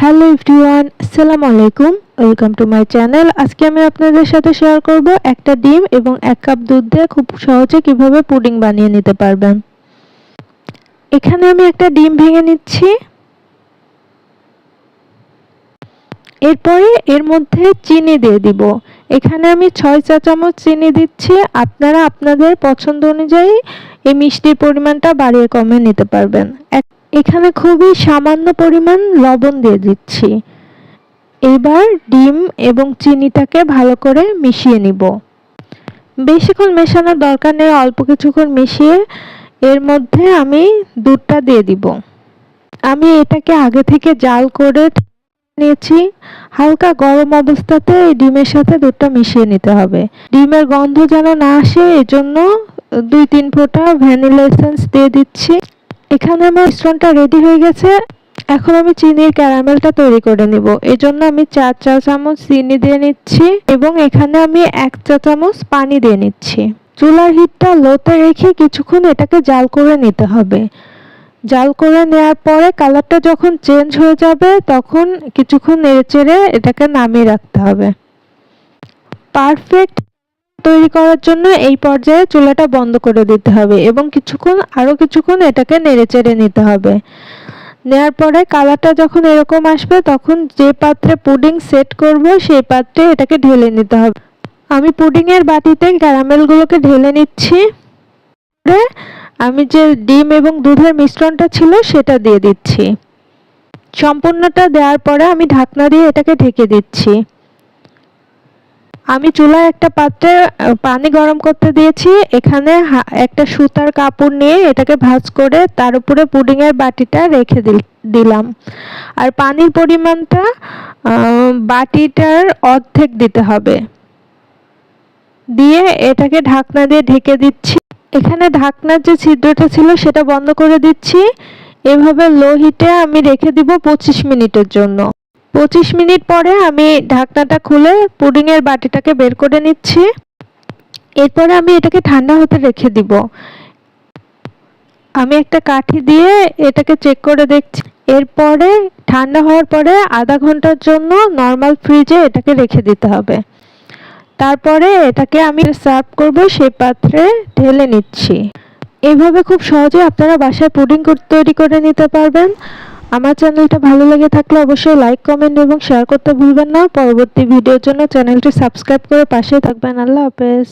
Hello everyone, আসসালামু আলাইকুম। Welcome to my channel. আজকে আমি আপনাদের সাথে শেয়ার করব একটা ডিম এবং 1 কাপ দুধ দিয়ে খুব সহজে কিভাবে পুডিং বানিয়ে নিতে পারবেন। এখানে আমি একটা ডিম ভেঙে নিচ্ছি। এরপরে এর মধ্যে চিনি দিয়ে দিব। এখানে আমি 6 চা চামচ চিনি দিচ্ছি। আপনারা আপনাদের পছন্দ অনুযায়ী এই মিষ্টির পরিমাণটা বাড়িয়ে কমিয়ে নিতে পারবেন। এখানে খুবই সামান্য পরিমাণ লবণ দিয়ে দিচ্ছি। এবার ডিম এবং চিনিটাকে ভালো করে মিশিয়ে নিব। বেশিক্ষণ মেশানোর দরকার নেই, অল্প কিছুক্ষণ মিশিয়ে এর মধ্যে আমি দুধটা দিয়ে দিব। আমি এটাকে আগে থেকে জাল করে নিয়েছি। হালকা গরম অবস্থাতে এই ডিমের সাথে দুধটা মিশিয়ে নিতে হবে। ডিমের গন্ধ যেন না আসে এজন্য 2-3 ফোঁটা ভ্যানিলা এসেন্স দিয়ে দিচ্ছি। এখানে আমার মিশ্রণটা রেডি হয়ে গেছে। এখন আমি চিনির ক্যারামেলটা তৈরি করে নিব। এজন্য আমি 4 চা চামচ চিনি দিয়ে নিচ্ছি এবং এখানে আমি 1 চা চামচ পানি দিয়ে নিচ্ছি। চুলার হিটটা লোতে রেখে কিছুক্ষণ এটাকে জাল করে নিতে হবে। জাল করে নেওয়ার পরে কালারটা যখন চেঞ্জ হয়ে যাবে তখন কিছুক্ষণ নেড়েচেড়ে এটাকে নামিয়ে রাখতে হবে। পারফেক্ট তৈরি করার জন্য এই পর্যায়ে চুলাটা বন্ধ করে দিতে হবে এবং আরো কিছুক্ষণ এটাকে নেড়েচেড়ে নিতে হবে। নেয়ার পরে কালারটা যখন এরকম আসবে তখন যে পাত্রে পুডিং সেট করব সেই পাত্রে এটাকে ঢেলে নিতে হবে। আমি পুডিং এর বাটিতে ক্যারামেলগুলোকে ঢেলে নিচ্ছি। আমি যে ডিম এবং দুধের মিশ্রণটা ছিল সেটা দিয়ে দিচ্ছি। সম্পূর্ণটা দেওয়ার পরে আমি ঢাকনা দিয়ে এটাকে ঢেকে দিচ্ছি। আমি চুলায় একটা পাত্রে পানি গরম করতে দিয়েছি। এখানে একটা সুতার কাপড় নিয়ে এটাকে ভাঁজ করে তার উপরে পুডিং এর বাটিটা রেখে দিলাম। আর পানির পরিমাণটা বাটিটার অর্ধেক দিতে হবে। দিয়ে এটাকে ঢাকনা দিয়ে ঢেকে দিচ্ছি। এখানে ঢাকনার যে ছিদ্রটা ছিল সেটা বন্ধ করে দিচ্ছি। এভাবে লো হিটে আমি রেখে দিব 25 মিনিটের জন্য। 25 মিনিট পরে আমি ঢাকনাটা খুলে পুডিং এর বাটিটাকে বের করে নিচ্ছি। এরপরে আমি এটাকে ঠান্ডা হতে রেখে দিব। আমি একটা কাঠি দিয়ে এটাকে চেক করে দেখছি। এরপরে ঠান্ডা হওয়ার পরে আধা ঘন্টার জন্য নরমাল ফ্রিজে এটাকে রেখে দিতে হবে। তারপরে এটাকে আমি সার্ভ করব সেই পাত্রে ঢেলে নিচ্ছি। এইভাবে খুব সহজে আপনারা বাসায় পুডিং তৈরি করে নিতে পারবেন। আমার চ্যানেলটা ভালো লেগে থাকলে অবশ্যই লাইক, কমেন্ট এবং শেয়ার করতে ভুলবেন না। পরবর্তী ভিডিওর জন্য চ্যানেলটি সাবস্ক্রাইব করে পাশে থাকবেন। আল্লাহ হাফেজ।